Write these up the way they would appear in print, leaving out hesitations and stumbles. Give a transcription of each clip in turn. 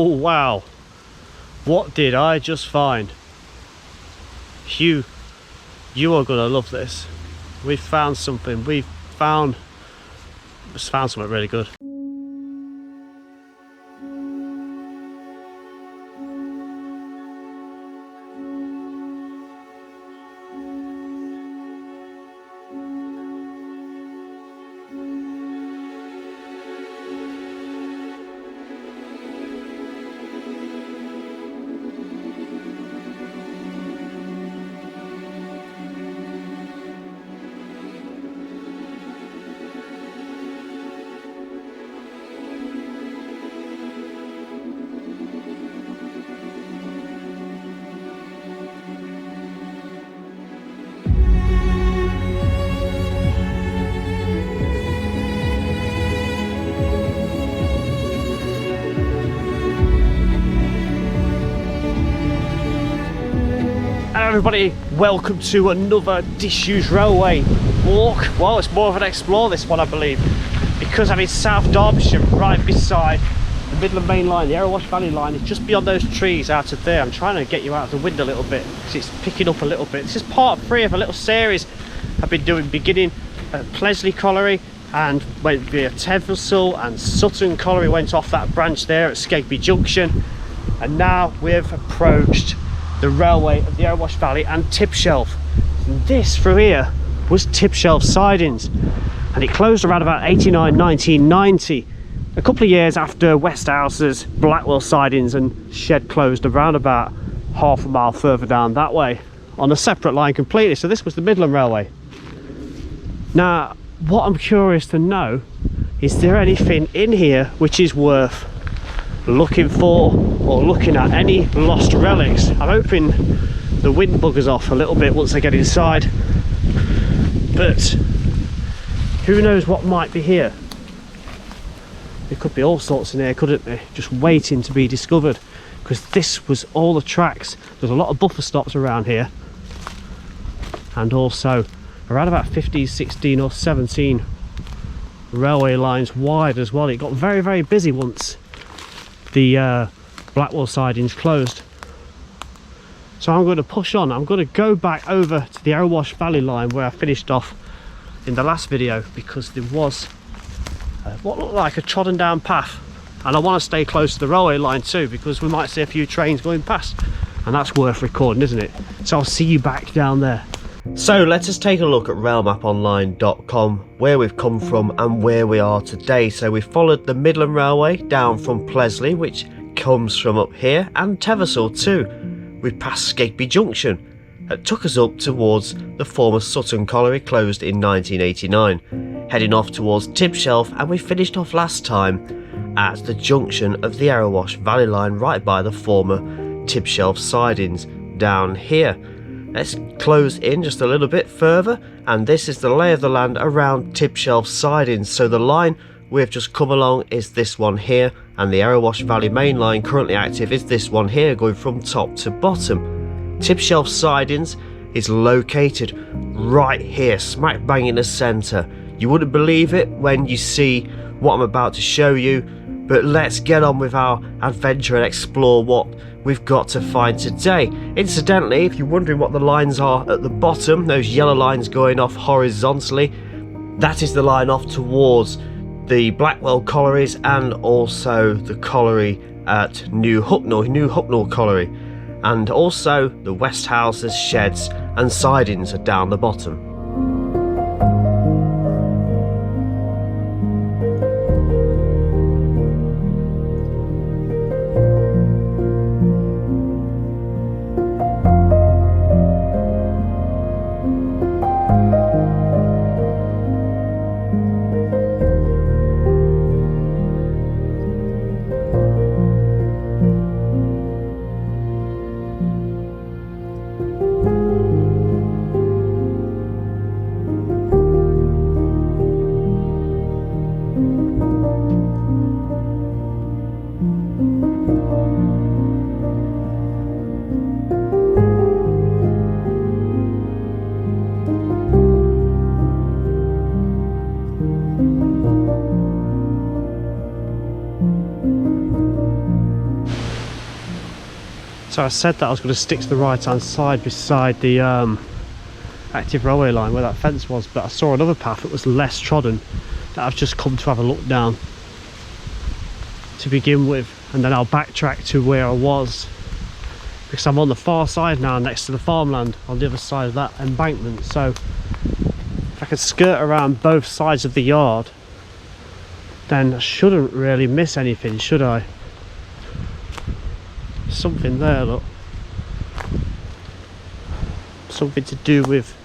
Oh wow, what did I just find? You are gonna love this. We found something. We found something really good. Hello everybody, welcome to another disused railway walk. Well, it's more of an explore this one, I believe, because I'm in South Derbyshire, right beside the Midland Main Line, the Erewash Valley line. It's just beyond those trees out of there. I'm trying to get you out of the wind a little bit because it's picking up a little bit. This is part 3 of a little series I've been doing, beginning at Plesley Colliery and went via Teversall, and Sutton Colliery went off that branch there at Skegby Junction, and now we've approached the railway of the Erewash Valley and Tibshelf. And this through here was Tibshelf sidings, and it closed around about 1990, a couple of years after Westhouse's Blackwell sidings and shed closed around about half a mile further down that way on a separate line completely. So this was the Midland Railway. Now what I'm curious to know, is there anything in here which is worth looking for or looking at, any lost relics? I'm hoping the wind buggers off a little bit once I get inside, but who knows what might be here. There could be all sorts in here, couldn't there, just waiting to be discovered, because this was all the tracks. There's a lot of buffer stops around here, and also around about 15, 16 or 17 railway lines wide as well. It got very, very busy once the Blackwell sidings closed. So I'm going to push on. I'm going to go back over to the Erewash Valley line where I finished off in the last video, because there was what looked like a trodden down path, and I want to stay close to the railway line too, because we might see a few trains going past, and that's worth recording, isn't it? So I'll see you back down there. So let us take a look at railmaponline.com, where we've come from and where we are today. So we followed the Midland Railway down from Plesley, which comes from up here, and Teversall too. We passed Skegby Junction. That took us up towards the former Sutton Colliery, closed in 1989. Heading off towards Tibshelf, and we finished off last time at the junction of the Erewash Valley line, right by the former Tibshelf sidings down here. Let's close in just a little bit further, and this is the lay of the land around Tibshelf sidings. So the line we've just come along is this one here, and the Erewash Valley main line currently active is this one here, going from top to bottom. Tibshelf sidings is located right here, smack bang in the centre. You wouldn't believe it when you see what I'm about to show you, but let's get on with our adventure and explore what we've got to find today. Incidentally, if you're wondering what the lines are at the bottom, those yellow lines going off horizontally, that is the line off towards the Blackwell collieries and also the colliery at New Hucknall Colliery, and also the Westhouse's sheds and sidings are down the bottom. So I said that I was going to stick to the right hand side beside the active railway line where that fence was, but I saw another path that was less trodden that I've just come to have a look down to begin with, and then I'll backtrack to where I was, because I'm on the far side now next to the farmland on the other side of that embankment. So if I can skirt around both sides of the yard, then I shouldn't really miss anything, should I? Something there, look. Something to do with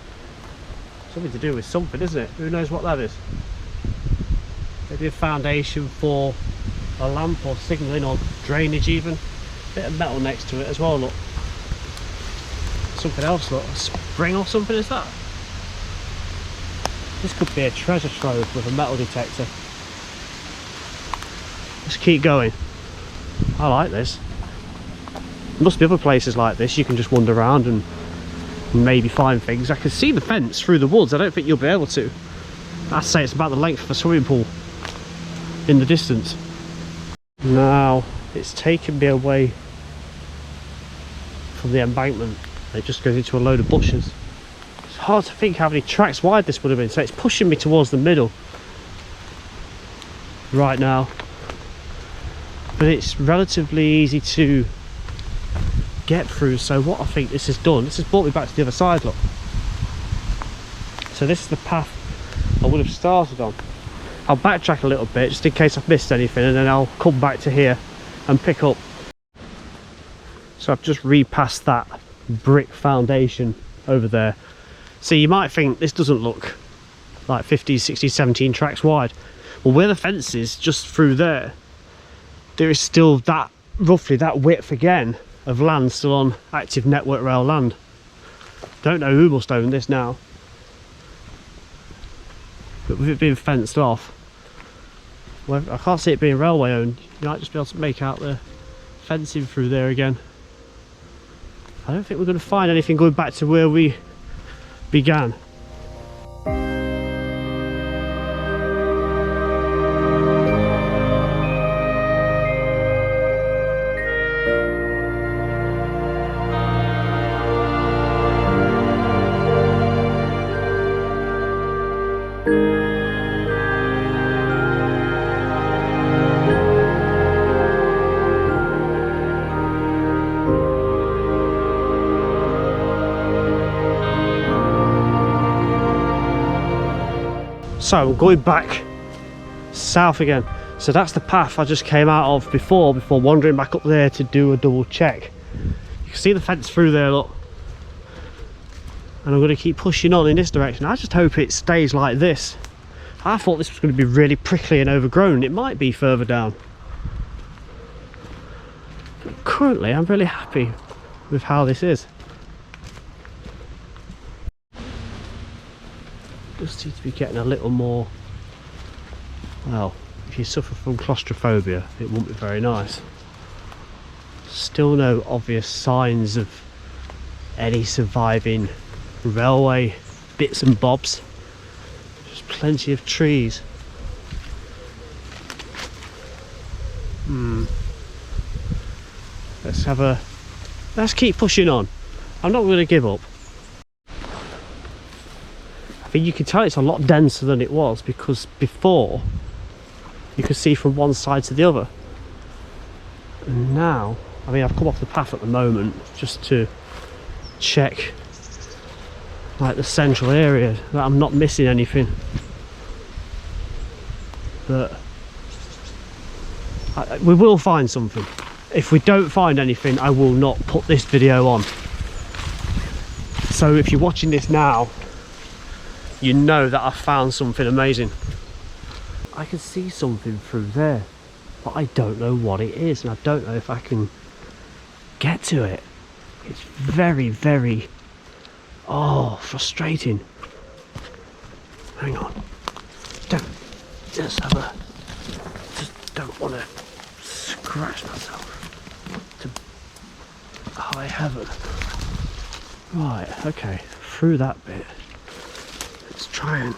something, isn't it? Who knows what that is? Maybe a foundation for a lamp or signalling or drainage even. Bit of metal next to it as well, look. Something else, look. A spring or something, is that? This could be a treasure trove with a metal detector. Let's keep going. I like this. There must be other places like this you can just wander around and maybe find things. I can see the fence through the woods. I don't think you'll be able to. I'd say it's about the length of a swimming pool in the distance. Now it's taken me away from the embankment. It just goes into a load of bushes. It's hard to think how many tracks wide this would have been. So it's pushing me towards the middle right now, but it's relatively easy to get through. So what I think this has done, this has brought me back to the other side, look. So this is the path I would have started on. I'll backtrack a little bit just in case I've missed anything, and then I'll come back to here and pick up. So I've just repassed that brick foundation over there. So you might think this doesn't look like 50, 60, 17 tracks wide. Well, where the fence is, just through there, there is still that, roughly that width again of land still on active Network Rail land. Don't know who must own this now, but with it being fenced off, well, I can't see it being railway owned. You might just be able to make out the fencing through there again. I don't think we're going to find anything going back to where we began. So we're going back south again. So that's the path I just came out of before wandering back up there to do a double check. You can see the fence through there, look. And I'm going to keep pushing on in this direction. I just hope it stays like this. I thought this was going to be really prickly and overgrown. It might be further down. But currently I'm really happy with how this is. Just seems to be getting a little more, well, if you suffer from claustrophobia, it won't be very nice. Still no obvious signs of any surviving railway bits and bobs. Just plenty of trees. Let's keep pushing on. I'm not going to give up. I mean, you can tell it's a lot denser than it was, because before you could see from one side to the other, and now, I mean, I've come off the path at the moment just to check like the central area that I'm not missing anything, but we will find something. If we don't find anything, I will not put this video on. So if you're watching this now, you know that I found something amazing. I can see something through there, but I don't know what it is, and I don't know if I can get to it. It's very, very, frustrating. Hang on. Just don't want to scratch myself to high heaven. Right, okay, through that bit. Let's try and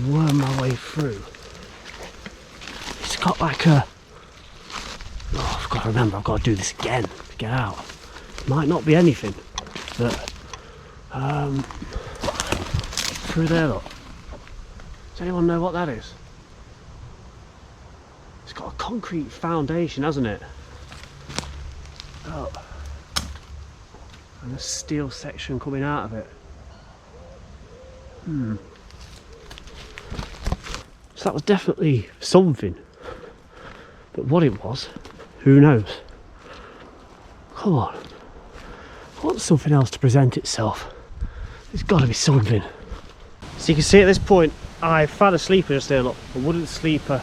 worm my way through. It's got like a, I've got to remember, I've got to do this again to get out. Might not be anything, but through there, look. Does anyone know what that is? It's got a concrete foundation, hasn't it? Oh. And a steel section coming out of it. So that was definitely something. But what it was, who knows? Come on. I want something else to present itself. There's got to be something. So you can see at this point, I've found a sleeper just there, look, a wooden sleeper.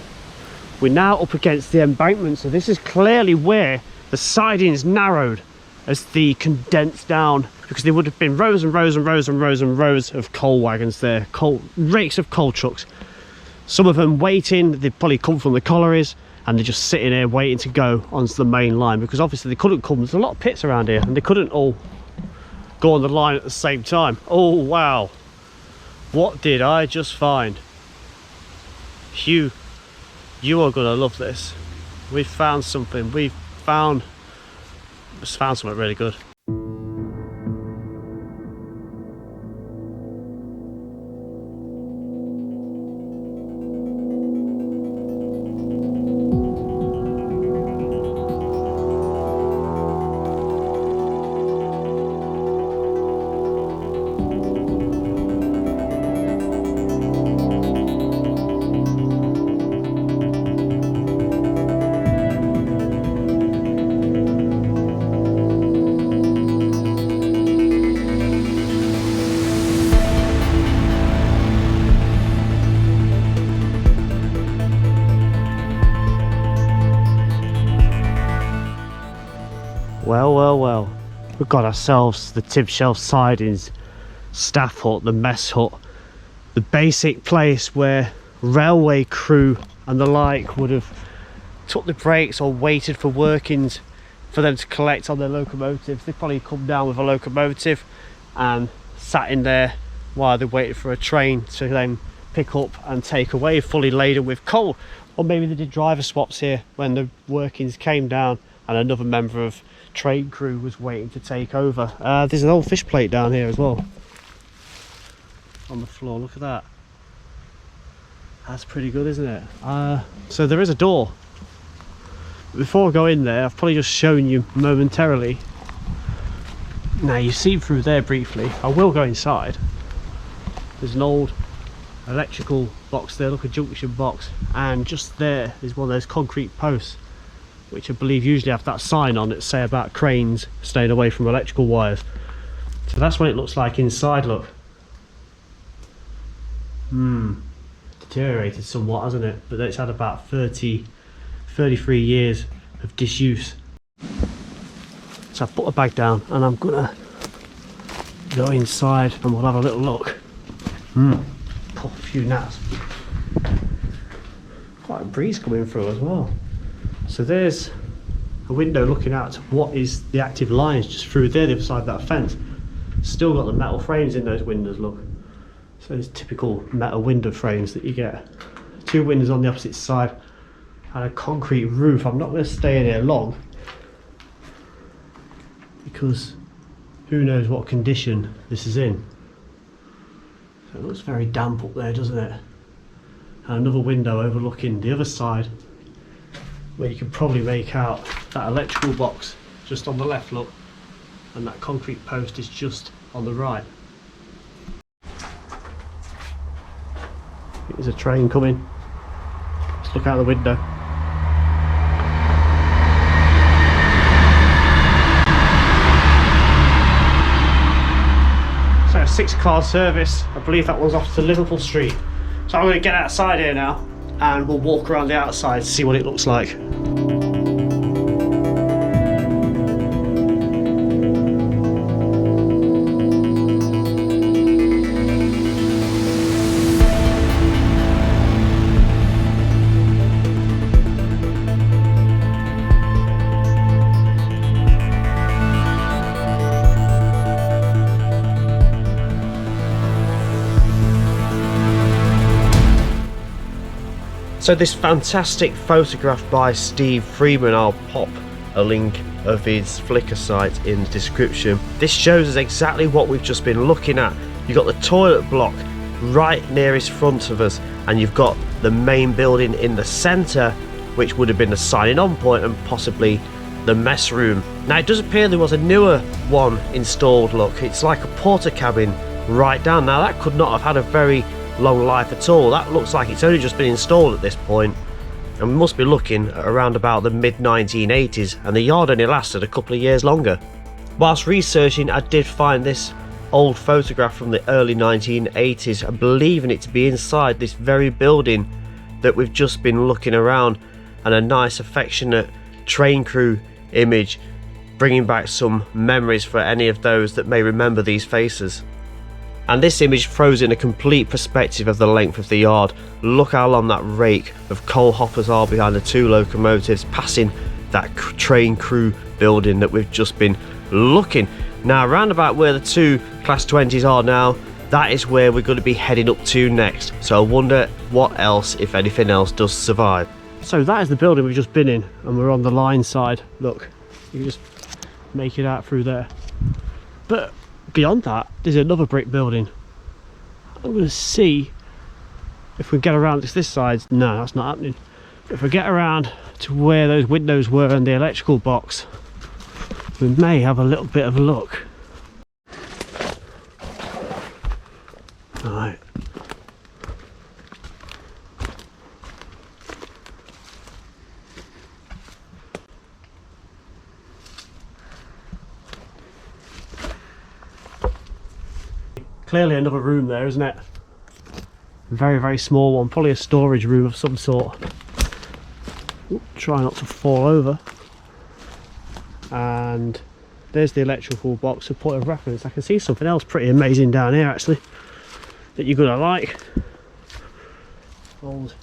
We're now up against the embankment, so this is clearly where the sidings narrowed as the condensed down, because there would have been rows and rows and rows and rows and rows of coal wagons there, rakes of coal trucks. Some of them waiting, they'd probably come from the collieries, and they're just sitting there waiting to go onto the main line, because obviously they couldn't come. There's a lot of pits around here, and they couldn't all go on the line at the same time. Oh wow, what did I just find? Hugh, you are gonna love this. We've found something. We've found something really good. Well, we've got ourselves the Tibshelf sidings, staff hut, the mess hut, the basic place where railway crew and the like would have took the breaks or waited for workings for them to collect on their locomotives. They probably come down with a locomotive and sat in there while they waited for a train to then pick up and take away fully laden with coal. Or maybe they did driver swaps here when the workings came down and another member of train crew was waiting to take over. There's an old fish plate down here as well on the floor. Look at that. That's pretty good, isn't it? So there is a door. Before I go in there, I've probably just shown you momentarily. Now you see through there briefly. I will go inside. There's an old electrical box there, look, a junction box, and just there is one of those concrete posts which I believe usually have that sign on it, say about cranes staying away from electrical wires. So that's what it looks like inside, look. Deteriorated somewhat, hasn't it? But it's had about 33 years of disuse. So I've put a bag down and I'm gonna go inside and we'll have a little look. Pull a few gnats. Quite a breeze coming through as well. So there's a window looking out to what is the active lines just through there, the other side of that fence. Still got the metal frames in those windows, look. So there's typical metal window frames that you get. Two windows on the opposite side and a concrete roof. I'm not going to stay in here long because who knows what condition this is in. So it looks very damp up there, doesn't it? And another window overlooking the other side where you can probably make out that electrical box just on the left, look, and that concrete post is just on the right. There's a train coming. Let's look out the window. So a 6-car service. I believe that one's off to Liverpool Street. So I'm going to get outside here now and we'll walk around the outside to see what it looks like. So this fantastic photograph by Steve Freeman I'll pop a link of his Flickr site in the description. This shows us exactly what we've just been looking at. You've got the toilet block right nearest front of us, and you've got the main building in the centre, which would have been the signing on point and possibly the mess room. Now it does appear there was a newer one installed. Look, it's like a porter cabin right down. Now that could not have had a very long life at all. That looks like it's only just been installed at this point, and we must be looking at around about the mid 1980s, and the yard only lasted a couple of years longer. Whilst researching, I did find this old photograph from the early 1980s. I'm believing it to be inside this very building that we've just been looking around, and a nice affectionate train crew image, bringing back some memories for any of those that may remember these faces. And this image throws in a complete perspective of the length of the yard. Look how long that rake of coal hoppers are behind the two locomotives, passing that train crew building that we've just been looking. Now around about where the two Class 20s are now, that is where we're going to be heading up to next. So I wonder what else, if anything else, does survive. So that is the building we've just been in, and we're on the line side. Look, you can just make it out through there. But beyond that, there's another brick building. I'm going to see if we get around this side. No, that's not happening. If we get around to where those windows were and the electrical box, we may have a little bit of a look. Alright. Clearly another room there, isn't it? Very, very small one, probably a storage room of some sort. Ooh, try not to fall over. And there's the electrical box, a point of reference. I can see something else pretty amazing down here actually that you're gonna like. Old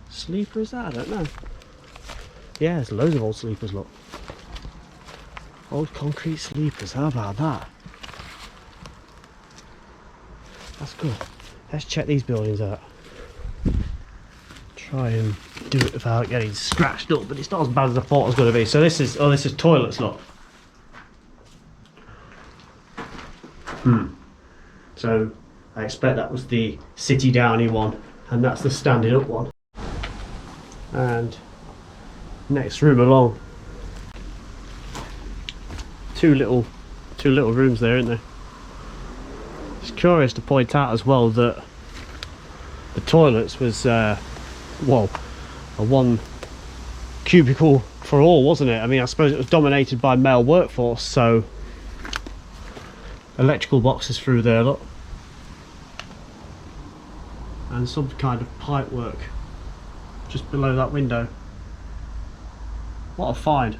sleeper, is that? I don't know. Yeah, there's loads of old sleepers, look. Old concrete sleepers, how about that? That's good. Let's check these buildings out. Try and do it without getting scratched up, but it's not as bad as I thought it was going to be. So this is, oh, this is toilets, look. So I expect that was the City Downy one, and that's the standing up one. And next room along, two little rooms there, isn't there? It's curious to point out as well that the toilets was well, a one cubicle for all, wasn't it? I mean, I suppose it was dominated by male workforce, so electrical boxes through there, look, and some kind of pipe work just below that window. What a find.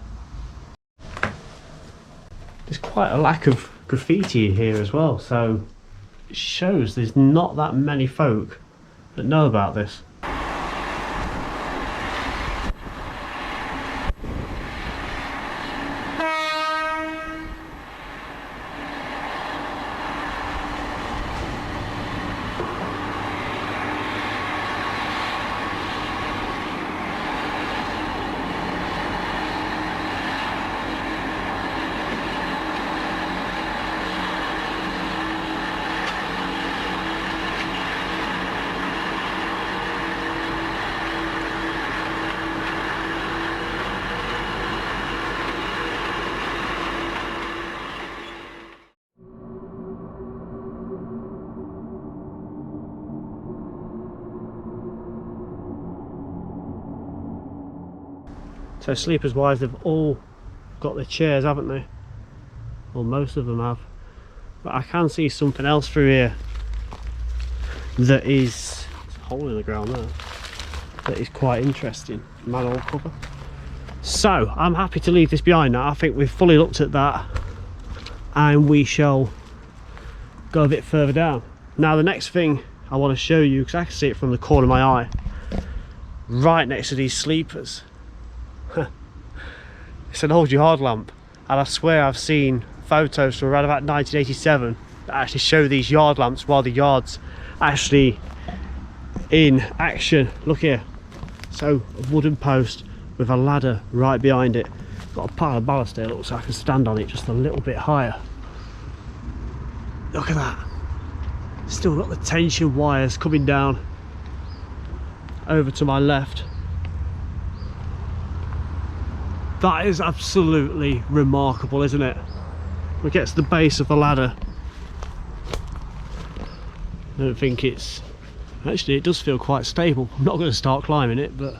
There's quite a lack of graffiti here as well, so it shows there's not that many folk that know about this. So sleepers wise, they've all got their chairs, haven't they? Well, most of them have. But I can see something else through here that is, there's a hole in the ground there, that is quite interesting. Manhole cover. So I'm happy to leave this behind now. I think we've fully looked at that, and we shall go a bit further down. Now the next thing I want to show you, because I can see it from the corner of my eye, right next to these sleepers, it's an old yard lamp, and I swear I've seen photos from around about 1987 that actually show these yard lamps while the yard's actually in action. Look here. So a wooden post with a ladder right behind it. Got a pile of ballast there, look, so I can stand on it just a little bit higher. Look at that. Still got the tension wires coming down over to my left. That is absolutely remarkable, isn't it? When it gets to the base of the ladder, I don't think it's... Actually, it does feel quite stable. I'm not going to start climbing it, but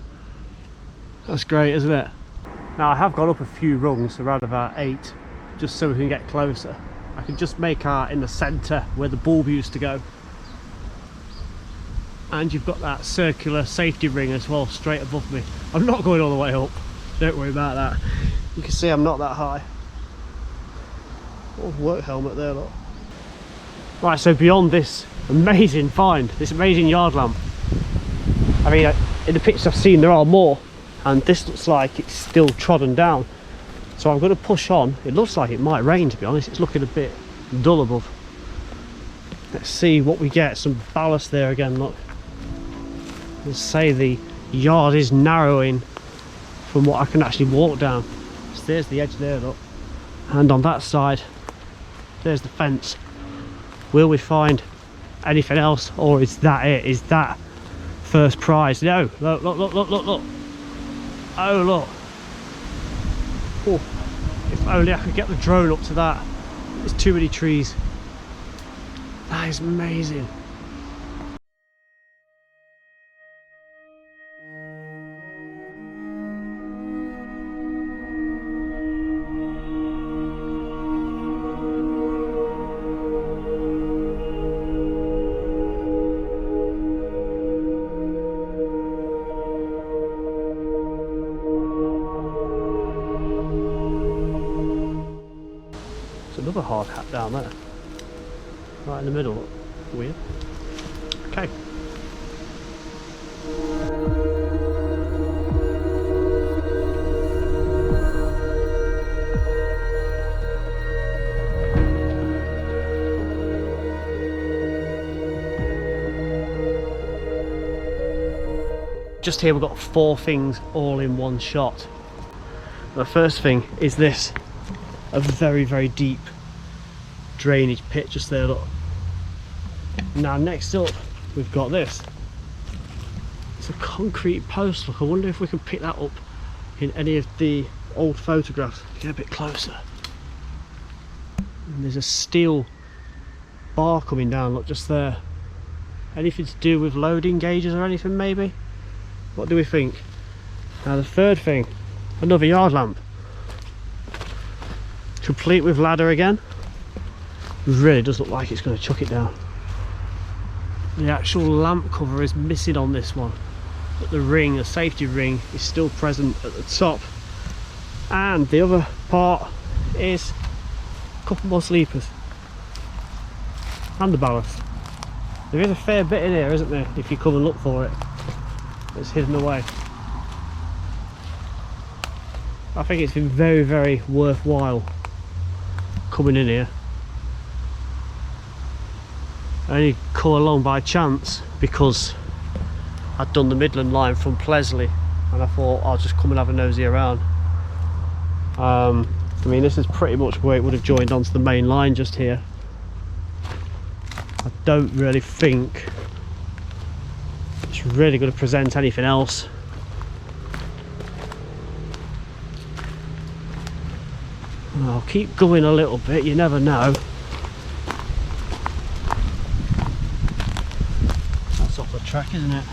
that's great, isn't it? Now, I have gone up a few rungs, around about 8, just so we can get closer. I can just make out in the centre where the bulb used to go. And you've got that circular safety ring as well, straight above me. I'm not going all the way up, don't worry about that. You can see I'm not that high. Oh, work helmet there, look. Right, so beyond this amazing find, this amazing yard lamp, I mean, in the pictures I've seen there are more, and this looks like it's still trodden down. So I'm going to push on. It looks like it might rain, to be honest. It's looking a bit dull above. Let's see what we get. Some ballast there again, look. Let's say the yard is narrowing from what I can actually walk down. So there's the edge there, look. And on that side, there's the fence. Will we find anything else, or is that it? Is that first prize? No, look, look, look, look, look, look. Oh, look. Oh, if only I could get the drone up to that. There's too many trees. That is amazing. Another hard hat down there, right in the middle. Weird. Okay. Just here we've got 4 things all in one shot. The first thing is this, a very, very deep drainage pit just there, look. Now next up we've got this. It's a concrete post, look. I wonder if we can pick that up in any of the old photographs. Get a bit closer. And there's a steel bar coming down, look, just there. Anything to do with loading gauges or anything, maybe? What do we think? Now the third thing, another yard lamp. Complete with ladder again. It really does look like it's going to chuck it down. The actual lamp cover is missing on this one, but the ring, the safety ring, is still present at the top. And the other part is a couple more sleepers and the ballast. There is a fair bit in here, isn't there, if you come and look for it. It's hidden away. I think it's been very, very worthwhile coming in here. I only come along by chance because I'd done the Midland line from Plesley and I thought I'll just come and have a nosy around. I mean, this is pretty much where it would have joined onto the main line, just here. I don't really think it's really going to present anything else. I'll keep going a little bit, you never know. That's off the track, isn't it?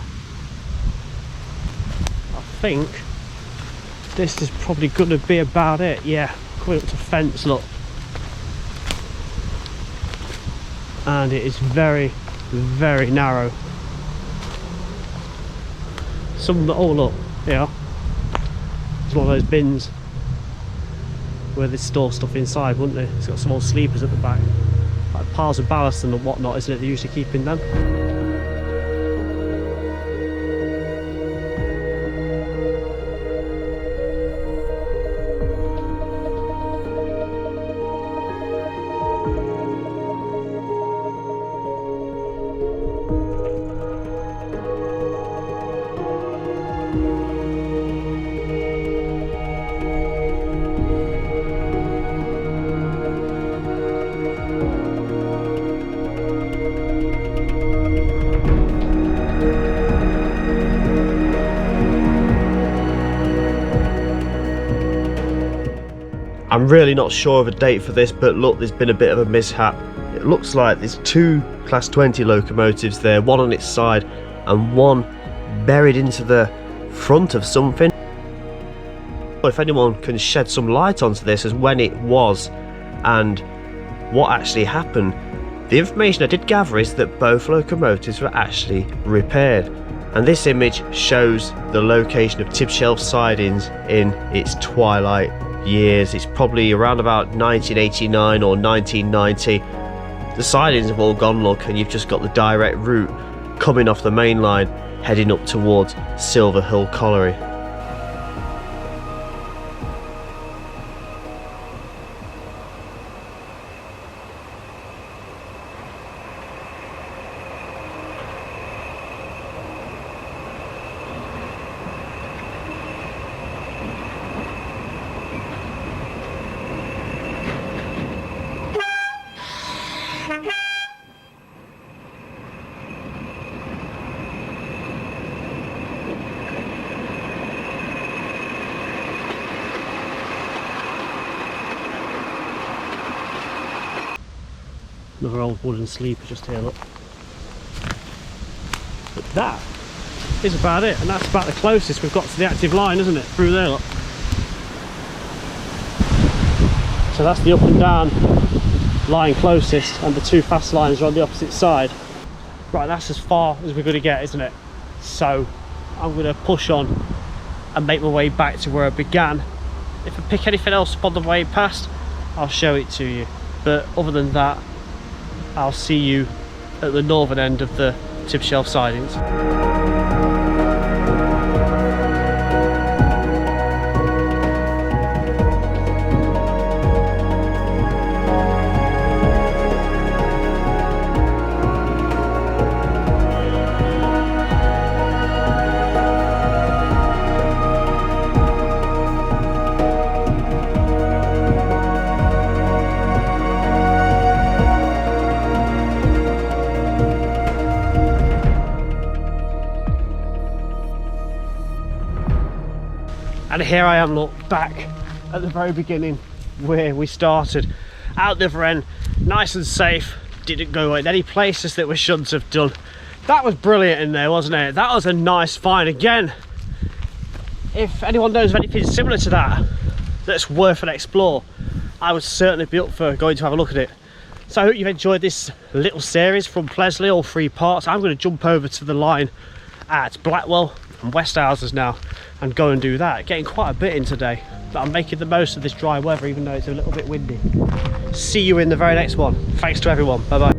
I think this is probably going to be about it. Yeah, coming up to fence, look. And it is very, very narrow. Some, oh look, yeah. It's one of those bins where they store stuff inside, wouldn't they? It's got some old sleepers at the back, like piles of ballast and whatnot, isn't it? They usually keep in them. I'm really not sure of a date for this, but look, there's been a bit of a mishap. It looks like there's 2 Class 20 locomotives there, one on its side and one buried into the front of something. If anyone can shed some light onto this as when it was and what actually happened. The information I did gather is that both locomotives were actually repaired, and this image shows the location of Tibshelf sidings in its twilight years. It's probably around about 1989 or 1990. The sidings have all gone, look, and you've just got the direct route coming off the main line heading up towards Silver Hill Colliery. Another old wooden sleeper just here, look. But that is about it, and that's about the closest we've got to the active line, isn't it? Through there, look. So that's the up and down line closest, and the 2 fast lines are on the opposite side. Right, that's as far as we're going to get, isn't it? So I'm going to push on and make my way back to where I began. If I pick anything else up on the way past, I'll show it to you. But other than that, I'll see you at the northern end of the Tibshelf sidings. And here I am, look, back at the very beginning where we started. Out the other end, nice and safe, didn't go in any places that we shouldn't have done. That was brilliant in there, wasn't it? That was a nice find. Again, if anyone knows of anything similar to that that's worth an explore, I would certainly be up for going to have a look at it. So I hope you've enjoyed this little series from Plesley, all 3 parts. I'm going to jump over to the line at Blackwell and Westhouses now and go and do that. Getting quite a bit in today, but I'm making the most of this dry weather even though it's a little bit windy. See you in the very next one. Thanks to everyone. Bye bye.